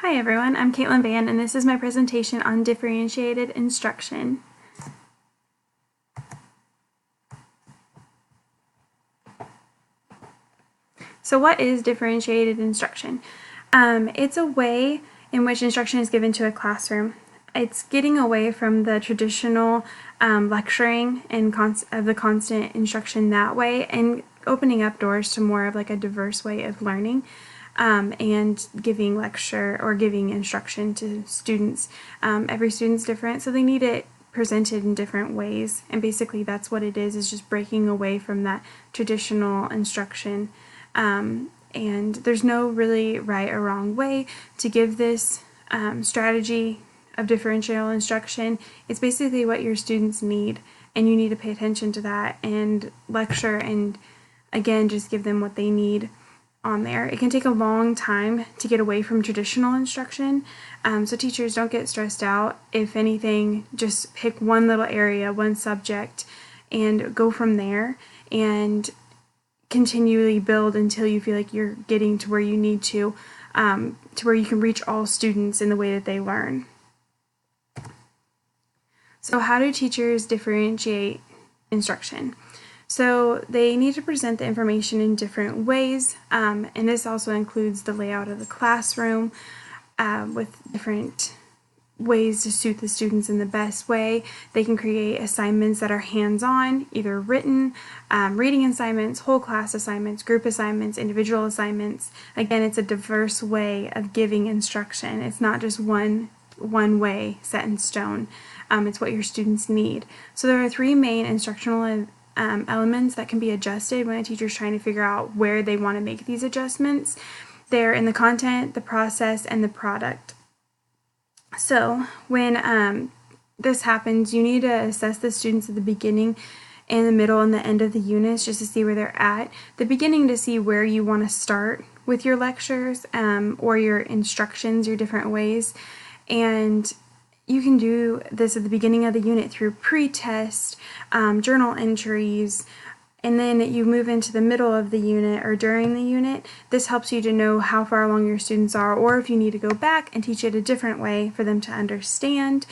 Hi everyone, I'm Kaitlyn Vann and this is my presentation on differentiated instruction. So what is differentiated instruction? It's a way in which instruction is given to a classroom. It's getting away from the traditional lecturing and of the constant instruction that way and opening up doors to more of like a diverse way of learning. And giving lecture or giving instruction to students. Every student's different, so they need it presented in different ways, and basically that's what it is just breaking away from that traditional instruction. And there's no really right or wrong way to give this strategy of differential instruction. It's basically what your students need, and you need to pay attention to that and lecture and again just give them what they need on there. It can take a long time to get away from traditional instruction, so teachers don't get stressed out. If anything, just pick one little area, one subject, and go from there and continually build until you feel like you're getting to where you need to where you can reach all students in the way that they learn. So how do teachers differentiate instruction? So they need to present the information in different ways, and this also includes the layout of the classroom with different ways to suit the students in the best way. They can create assignments that are hands-on, either written, reading assignments, whole class assignments, group assignments, individual assignments. Again, it's a diverse way of giving instruction. It's not just one way set in stone. It's what your students need. So there are three main instructional elements that can be adjusted when a teacher's trying to figure out where they want to make these adjustments. They're in the content, the process, and the product. So when this happens, you need to assess the students at the beginning and the middle and the end of the units just to see where they're at. The beginning to see where you want to start with your lectures or your instructions, your different ways. And you can do this at the beginning of the unit through pre-test, journal entries, and then you move into the middle of the unit or during the unit. This helps you to know how far along your students are, or if you need to go back and teach it a different way for them to understand.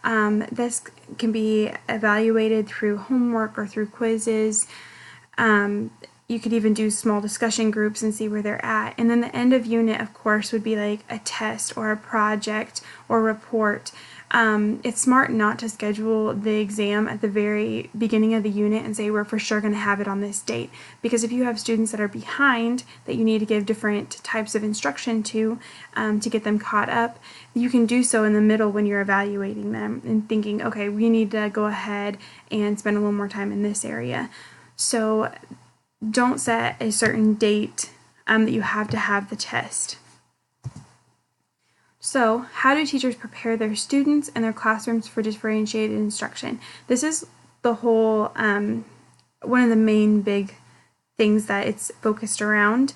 This can be evaluated through homework or through quizzes. You could even do small discussion groups and see where they're at. And then the end of unit, of course, would be like a test or a project or report. It's smart not to schedule the exam at the very beginning of the unit and say we're for sure going to have it on this date, because if you have students that are behind that you need to give different types of instruction to get them caught up, you can do so in the middle when you're evaluating them and thinking, okay, we need to go ahead and spend a little more time in this area. So don't set a certain date that you have to have the test. So, how do teachers prepare their students and their classrooms for differentiated instruction? This is the whole, one of the main big things that it's focused around.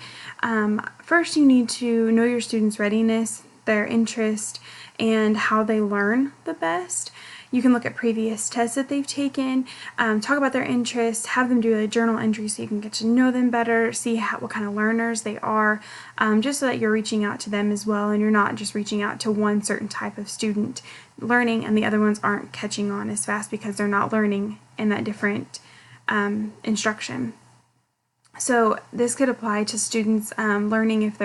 First, you need to know your students' readiness, their interest, and how they learn the best. You can look at previous tests that they've taken, talk about their interests, have them do a journal entry so you can get to know them better, see what kind of learners they are, just so that you're reaching out to them as well and you're not just reaching out to one certain type of student learning and the other ones aren't catching on as fast because they're not learning in that different instruction. So this could apply to students learning if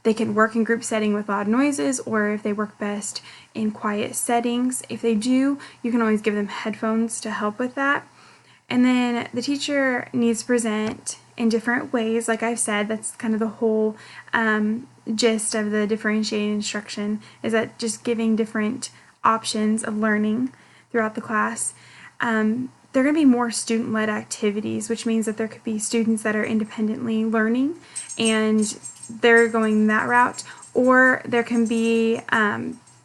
they can work in group setting with loud noises, or if they work best in quiet settings. If they do, you can always give them headphones to help with that. And then the teacher needs to present in different ways. Like I've said, that's kind of the whole gist of the differentiated instruction, is that just giving different options of learning throughout the class. There are going to be more student-led activities, which means that there could be students that are independently learning and they're going that route, or there can be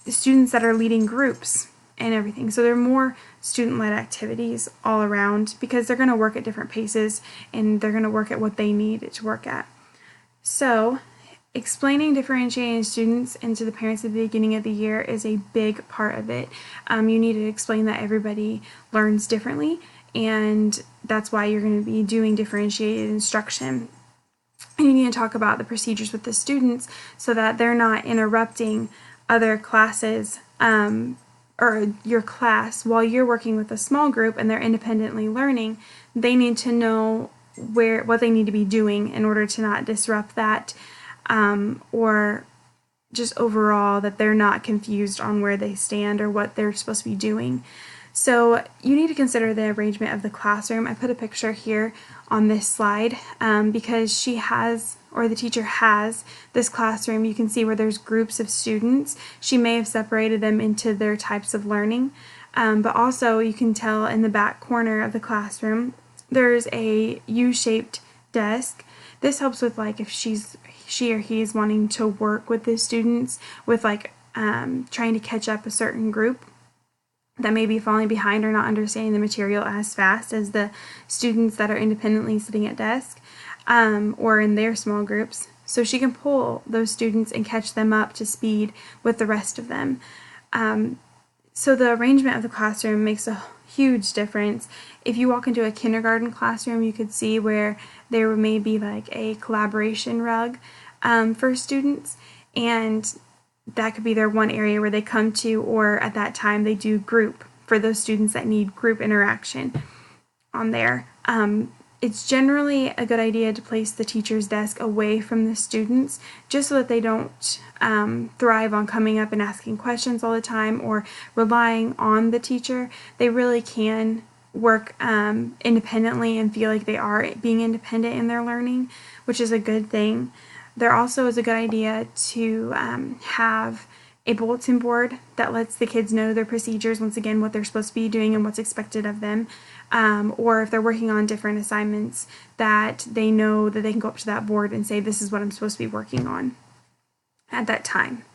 students that are leading groups and everything. So there are more student-led activities all around because they're going to work at different paces and they're going to work at what they need it to work at. So explaining differentiating students and to the parents at the beginning of the year is a big part of it. You need to explain that everybody learns differently, and that's why you're going to be doing differentiated instruction. And you need to talk about the procedures with the students so that they're not interrupting other classes or your class while you're working with a small group and they're independently learning. They need to know what they need to be doing in order to not disrupt that, or just overall that they're not confused on where they stand or what they're supposed to be doing. So you need to consider the arrangement of the classroom. I put a picture here on this slide because she has, or the teacher has, this classroom. You can see where there's groups of students. She may have separated them into their types of learning, but also you can tell in the back corner of the classroom there's a U-shaped desk. This helps with like if she or he is wanting to work with the students with like trying to catch up a certain group that may be falling behind or not understanding the material as fast as the students that are independently sitting at desk or in their small groups. So she can pull those students and catch them up to speed with the rest of them. So the arrangement of the classroom makes a huge difference. If you walk into a kindergarten classroom, you could see where there may be like a collaboration rug for students, and that could be their one area where they come to, or at that time they do group for those students that need group interaction on there. It's generally a good idea to place the teacher's desk away from the students just so that they don't thrive on coming up and asking questions all the time or relying on the teacher. They really can work independently and feel like they are being independent in their learning, which is a good thing. There also is a good idea to have a bulletin board that lets the kids know their procedures, once again, what they're supposed to be doing and what's expected of them. Or if they're working on different assignments, that they know that they can go up to that board and say, this is what I'm supposed to be working on at that time.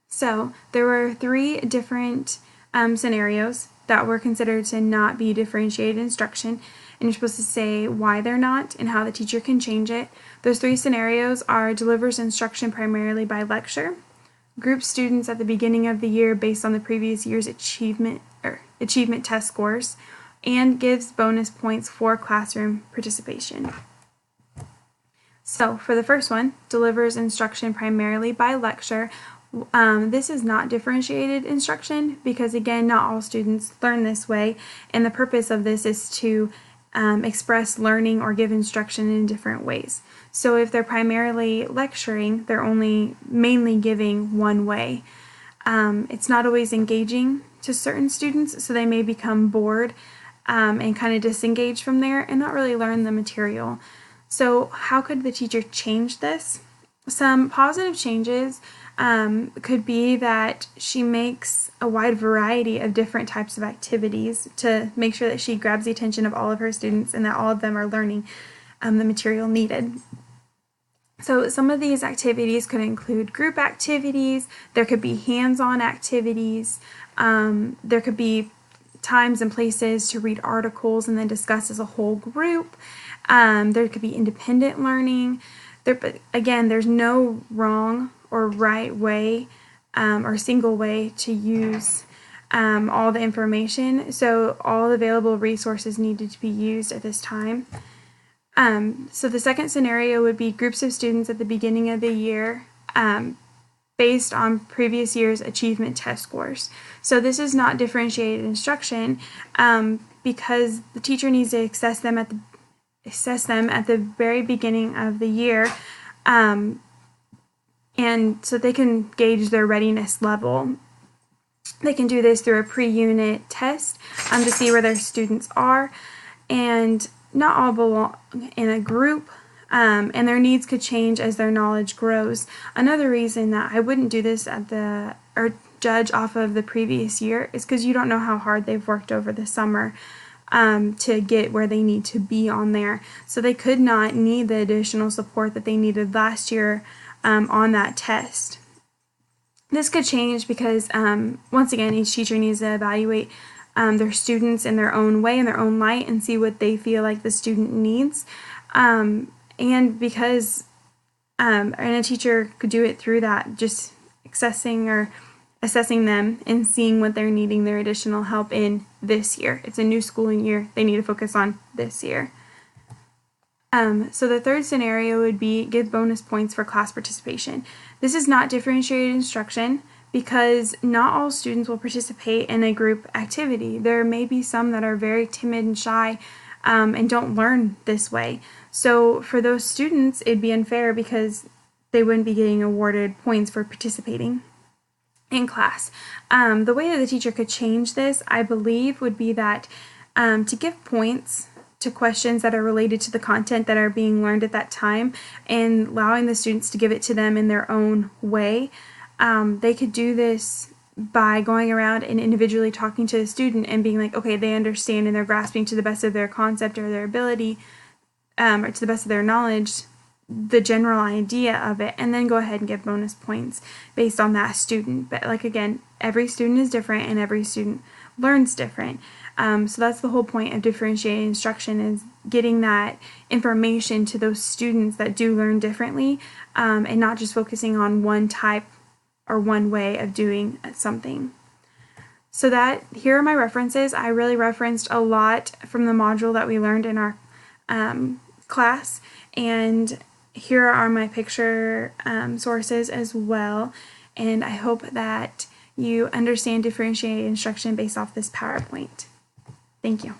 So there were 3 different scenarios that were considered to not be differentiated instruction, and you're supposed to say why they're not and how the teacher can change it. Those 3 scenarios are: delivers instruction primarily by lecture, groups students at the beginning of the year based on the previous year's achievement test scores, and gives bonus points for classroom participation. So for the first one, delivers instruction primarily by lecture. This is not differentiated instruction because, again, not all students learn this way, and the purpose of this is to express learning or give instruction in different ways. So if they're primarily lecturing, they're only mainly giving one way. It's not always engaging to certain students, so they may become bored and kind of disengage from there and not really learn the material. So how could the teacher change this? Some positive changes could be that she makes a wide variety of different types of activities to make sure that she grabs the attention of all of her students and that all of them are learning the material needed. So some of these activities could include group activities, there could be hands-on activities, there could be times and places to read articles and then discuss as a whole group. There could be independent learning. But again, there's no wrong or right way or single way to use all the information. So all available resources needed to be used at this time. So the second scenario would be groups of students at the beginning of the year based on previous year's achievement test scores. So this is not differentiated instruction because the teacher needs to assess them at the very beginning of the year, and so they can gauge their readiness level. They can do this through a pre-unit test to see where their students are, and not all belong in a group, and their needs could change as their knowledge grows. Another reason that I wouldn't do this or judge off of the previous year is because you don't know how hard they've worked over the summer to get where they need to be on there. So they could not need the additional support that they needed last year on that test. This could change because, once again, each teacher needs to evaluate their students in their own way, in their own light, and see what they feel like the student needs. And because and a teacher could do it through that, just assessing them and seeing what they're needing their additional help in this year. It's a new schooling year. They need to focus on this year. So the third scenario would be give bonus points for class participation. This is not differentiated instruction because not all students will participate in a group activity. There may be some that are very timid and shy and don't learn this way. So for those students, it'd be unfair because they wouldn't be getting awarded points for participating in class. The way that the teacher could change this, I believe, would be that to give points to questions that are related to the content that are being learned at that time and allowing the students to give it to them in their own way. They could do this by going around and individually talking to the student and being like, okay, they understand and they're grasping to the best of their concept or their ability or to the best of their knowledge the general idea of it, and then go ahead and give bonus points based on that student. But like again, every student is different and every student learns different. So that's the whole point of differentiated instruction, is getting that information to those students that do learn differently, and not just focusing on one type or one way of doing something. So that here are my references. I really referenced a lot from the module that we learned in our class, and here are my picture sources as well. And I hope that you understand differentiated instruction based off this PowerPoint. Thank you.